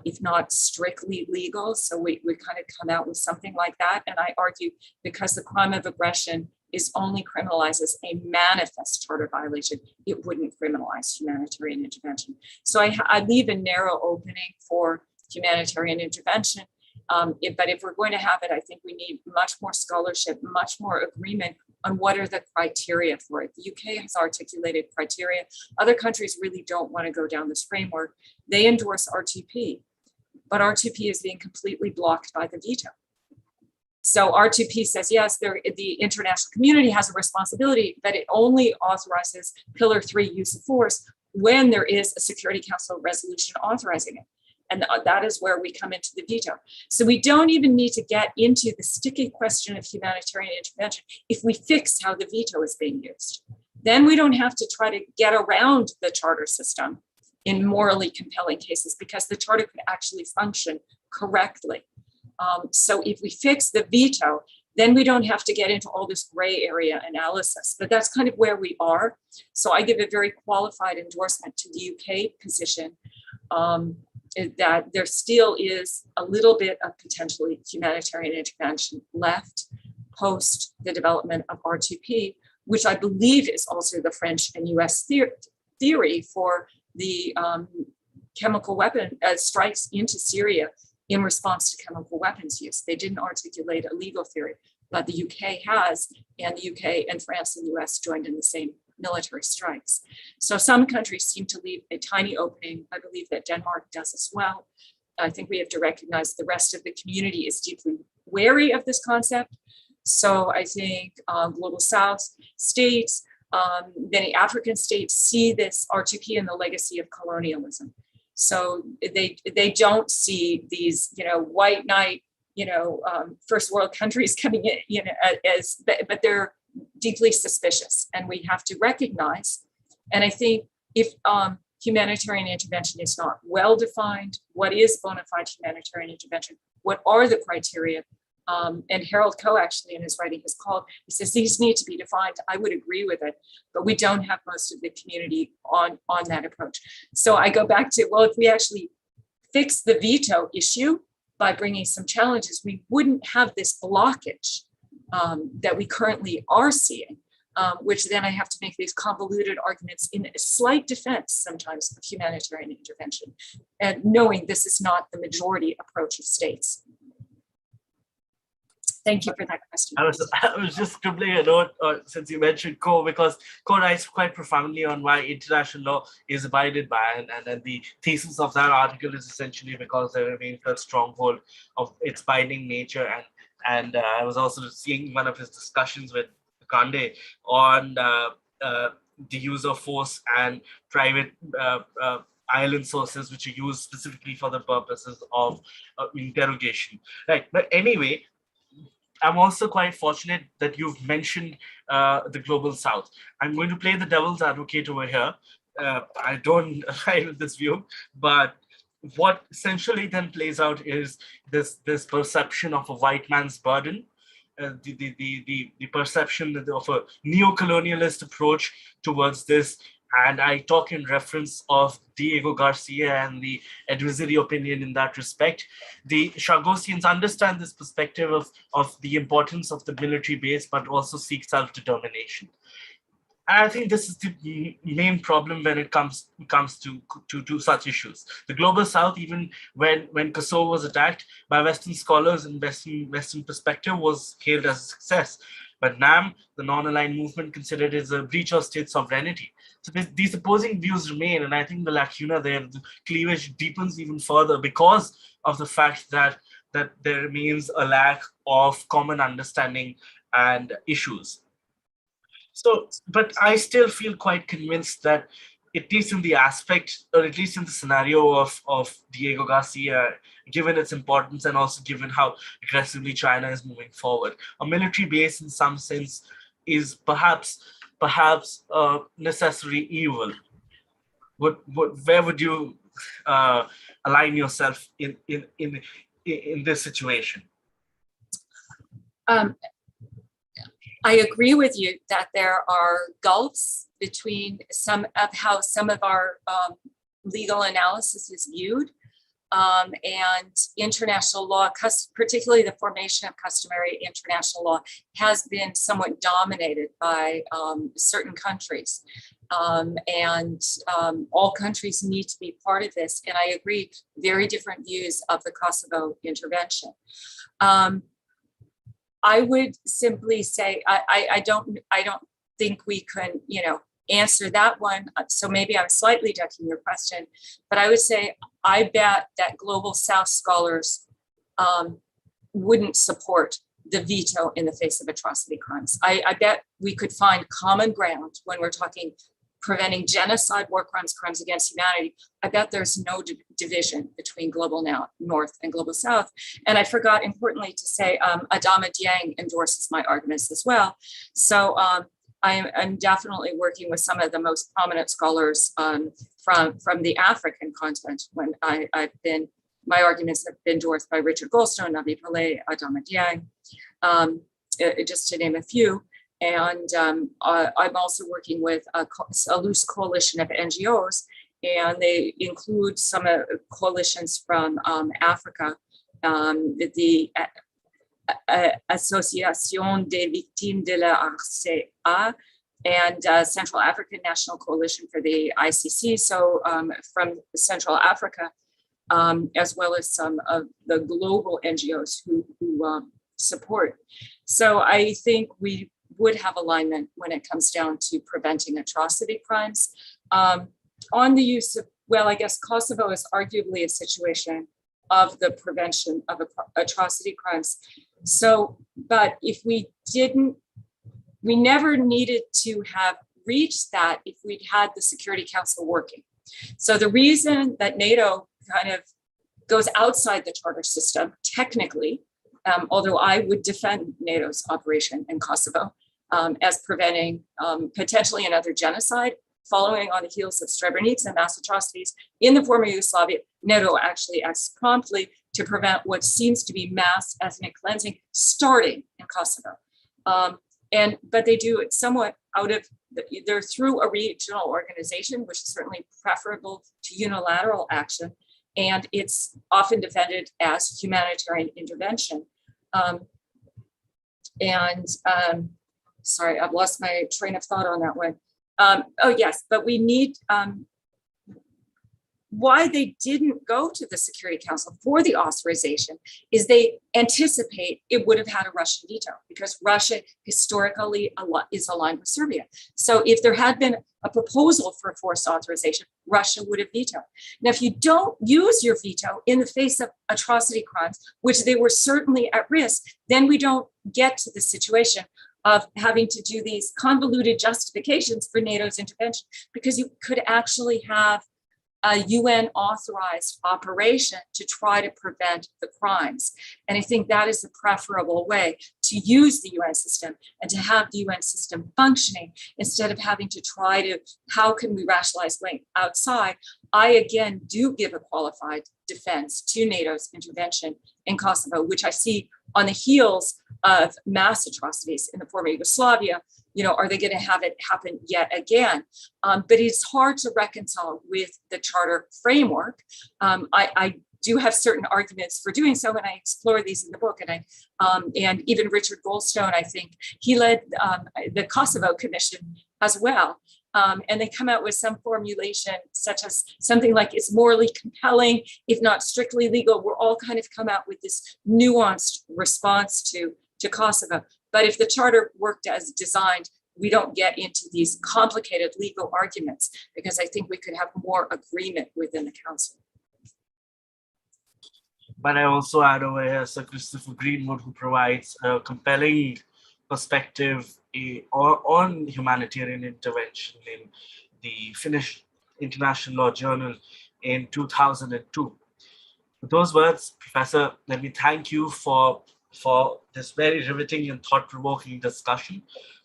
if not strictly legal. So we kind of come out with something like that. And I argue because the crime of aggression is only criminalized as a manifest charter violation, it wouldn't criminalize humanitarian intervention. So I leave a narrow opening for humanitarian intervention. But if we're going to have it, I think we need much more scholarship, much more agreement on what are the criteria for it. The UK has articulated criteria. Other countries really don't want to go down this framework. They endorse R2P, but R2P is being completely blocked by the veto. So R2P says, yes, the international community has a responsibility, but it only authorizes Pillar 3 use of force when there is a Security Council resolution authorizing it. And that is where we come into the veto. So we don't even need to get into the sticky question of humanitarian intervention if we fix how the veto is being used. Then we don't have to try to get around the charter system in morally compelling cases, because the charter could actually function correctly. So if we fix the veto, then we don't have to get into all this gray area analysis. But that's kind of where we are. So I give a very qualified endorsement to the UK position, that there still is a little bit of potentially humanitarian intervention left post the development of R2P, which I believe is also the French and US theory for the chemical weapon strikes into Syria in response to chemical weapons use. They didn't articulate a legal theory, but the UK has, and the UK and France and the US joined in the same military strikes. So some countries seem to leave a tiny opening. I believe that Denmark does as well. I think we have to recognize the rest of the community is deeply wary of this concept. So I think Global South states, many African states see this R2P and the legacy of colonialism. So they don't see these, white knight, first world countries coming in, but they're deeply suspicious, and we have to recognize. And I think if humanitarian intervention is not well defined. What is bona fide humanitarian intervention? What are the criteria? And Harold Coe actually in his writing has called, he says these need to be defined. I would agree with it, but we don't have most of the community on that approach. So I go back to, well, if we actually fix the veto issue by bringing some challenges, we wouldn't have this blockage that we currently are seeing, which then I have to make these convoluted arguments in a slight defense sometimes of humanitarian intervention, and knowing this is not the majority approach of states. Thank you for that question. I was just scribbling a note since you mentioned Coe, because Coe writes quite profoundly on why international law is abided by, and the thesis of that article is essentially because there remains a stronghold of its binding nature. And I was also seeing one of his discussions with Kande on the use of force and private island sources, which are used specifically for the purposes of interrogation. Right, but anyway, I'm also quite fortunate that you've mentioned the Global South. I'm going to play the devil's advocate over here. I don't agree with this view, but what essentially then plays out is this perception of a white man's burden, the perception of a neo-colonialist approach towards this. And I talk in reference of Diego Garcia and the adversary opinion in that respect. The Chagosians understand this perspective of the importance of the military base, but also seek self-determination. And I think this is the main problem when it comes to such issues. The Global South, even when Kosovo was attacked by Western scholars and Western perspective, was hailed as a success. But NAM, the non-aligned movement, considered it as a breach of state sovereignty. So these opposing views remain, and I think the lacuna there, the cleavage deepens even further because of the fact that there remains a lack of common understanding and issues. So, but I still feel quite convinced that, at least in the aspect, or at least in the scenario of Diego Garcia, given its importance and also given how aggressively China is moving forward, a military base in some sense is perhaps a necessary evil. Where would you align yourself in this situation? I agree with you that there are gulfs between some of our legal analysis is viewed, and international law, particularly the formation of customary international law, has been somewhat dominated by certain countries. And all countries need to be part of this. And I agree, very different views of the Kosovo intervention. I would simply say, I don't think we can, answer that one. So maybe I'm slightly ducking your question, but I would say, I bet that Global South scholars wouldn't support the veto in the face of atrocity crimes. I bet we could find common ground when we're talking preventing genocide, war crimes, crimes against humanity. I bet there's no division between Global North and Global South. And I forgot importantly to say, Adama Dieng endorses my arguments as well. So I'm definitely working with some of the most prominent scholars from the African continent. When my arguments have been endorsed by Richard Goldstone, Navi Pillay, Adama Dieng, just to name a few. And I'm also working with a loose coalition of NGOs, and they include some coalitions from Africa, the Association des Victimes de la RCA, and Central African National Coalition for the ICC. So from Central Africa, as well as some of the global NGOs who support. So I think we would have alignment when it comes down to preventing atrocity crimes. On the use of, well, I guess Kosovo is arguably a situation of the prevention of atrocity crimes. So, but if we never needed to have reached that if we'd had the Security Council working. So the reason that NATO kind of goes outside the charter system, technically, although I would defend NATO's operation in Kosovo as preventing potentially another genocide, following on the heels of Srebrenica and mass atrocities in the former Yugoslavia, NATO actually acts promptly to prevent what seems to be mass ethnic cleansing starting in Kosovo. But they do it somewhat they're through a regional organization, which is certainly preferable to unilateral action. And it's often defended as humanitarian intervention. Sorry, I've lost my train of thought on that one. Oh yes, but we need, why they didn't go to the Security Council for the authorization is they anticipate it would have had a Russian veto, because Russia historically is aligned with Serbia. So if there had been a proposal for forced authorization, Russia would have vetoed. Now, if you don't use your veto in the face of atrocity crimes, which they were certainly at risk, then we don't get to the situation of having to do these convoluted justifications for NATO's intervention, because you could actually have a UN authorized operation to try to prevent the crimes. And I think that is the preferable way to use the UN system and to have the UN system functioning instead of having to try to, how can we rationalize going outside? I again do give a qualified defense to NATO's intervention in Kosovo, which I see on the heels of mass atrocities in the former Yugoslavia. You know, are they going to have it happen yet again? But it's hard to reconcile with the charter framework. I do have certain arguments for doing so, and I explore these in the book. And even Richard Goldstone, I think, he led the Kosovo Commission as well. And they come out with some formulation such as something like it's morally compelling, if not strictly legal. We're all kind of come out with this nuanced response to Kosovo. But if the charter worked as designed, we don't get into these complicated legal arguments, because I think we could have more agreement within the council. But I also add over here Sir Christopher Greenwood, who provides a compelling perspective on humanitarian intervention in the Finnish International Law Journal in 2002. With those words, Professor, let me thank you for this very riveting and thought-provoking discussion.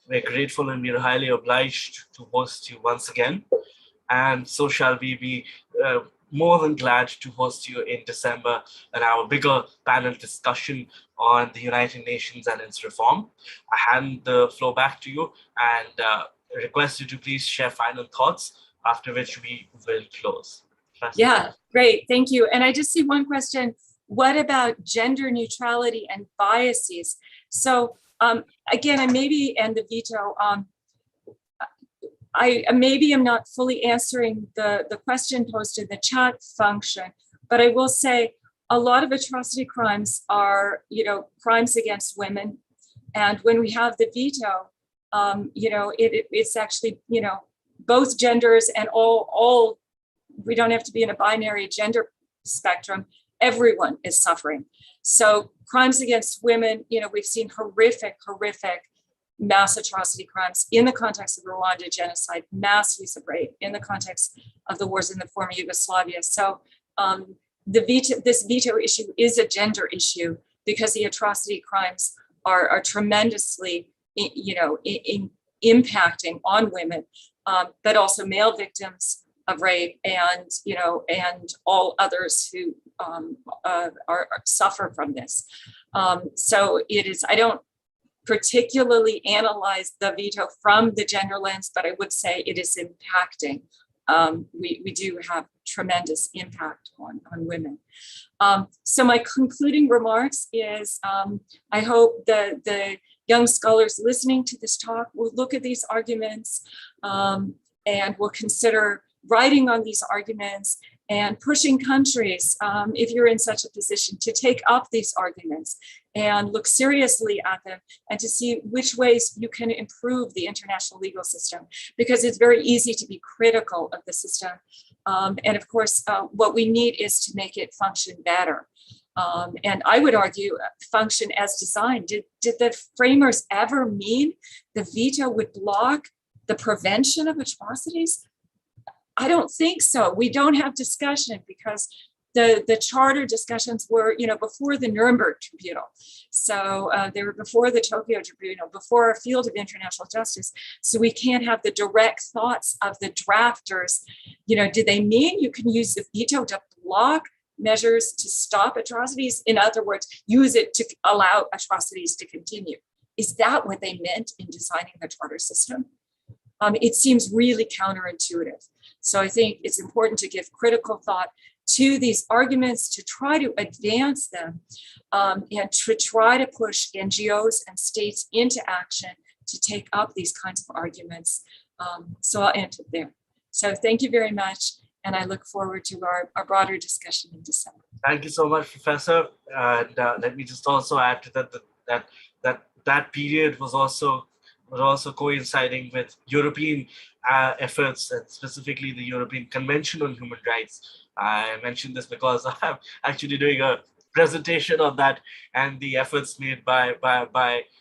We're grateful and we're highly obliged to host you once again. And so shall we be more than glad to host you in December in our bigger panel discussion on the United Nations and its reform. I hand the floor back to you and request you to please share final thoughts, after which we will close. Yeah, great, thank you. And I just see one question. What about gender neutrality and biases? So again, and the veto, I maybe am not fully answering the question posted in the chat function, but I will say a lot of atrocity crimes are, crimes against women. And when we have the veto, it's actually, both genders and all, we don't have to be in a binary gender spectrum. Everyone is suffering. So crimes against women, we've seen horrific mass atrocity crimes in the context of Rwanda genocide, mass use of rape in the context of the wars in the former Yugoslavia. So this veto issue is a gender issue, because the atrocity crimes are tremendously, impacting on women, but also male victims of rape and all others who suffer from this. So it is, I don't particularly analyze the veto from the gender lens, but I would say it is impacting. We do have tremendous impact on women. So my concluding remarks is I hope the young scholars listening to this talk will look at these arguments and will consider writing on these arguments and pushing countries, if you're in such a position, to take up these arguments and look seriously at them and to see which ways you can improve the international legal system, because it's very easy to be critical of the system. And of course, what we need is to make it function better. And I would argue function as designed. Did the framers ever mean the veto would block the prevention of atrocities? I don't think so. We don't have discussion because the charter discussions were, before the Nuremberg Tribunal. So they were before the Tokyo Tribunal, before a field of international justice. So we can't have the direct thoughts of the drafters. Did they mean you can use the veto to block measures to stop atrocities? In other words, use it to allow atrocities to continue. Is that what they meant in designing the charter system? It seems really counterintuitive. So I think it's important to give critical thought to these arguments, to try to advance them, and to try to push NGOs and states into action to take up these kinds of arguments. So I'll end it there. So thank you very much. And I look forward to our broader discussion in December. Thank you so much, Professor. And let me just also add to that period was also coinciding with European efforts, and specifically the European Convention on Human Rights. I mentioned this because I'm actually doing a presentation on that and the efforts made by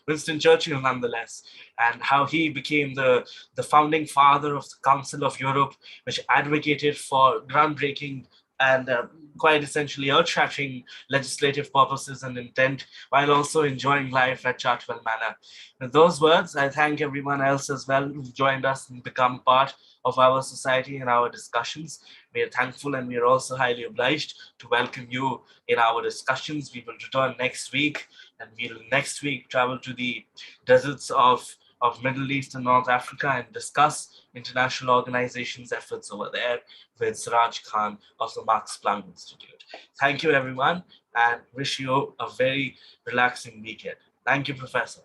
Winston Churchill, nonetheless, and how he became the founding father of the Council of Europe, which advocated for groundbreaking and quite essentially earth-shattering legislative purposes and intent, while also enjoying life at Chartwell Manor. With those words, I thank everyone else as well who've joined us and become part of our society and our discussions. We are thankful, and we are also highly obliged to welcome you in our discussions. We will return next week, and we'll next week travel to the deserts of Middle East and North Africa and discuss international organizations' efforts over there with Siraj Khan of the Max Planck Institute. Thank you, everyone, and wish you a very relaxing weekend. Thank you, Professor.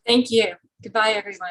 Thank you. Goodbye, everyone.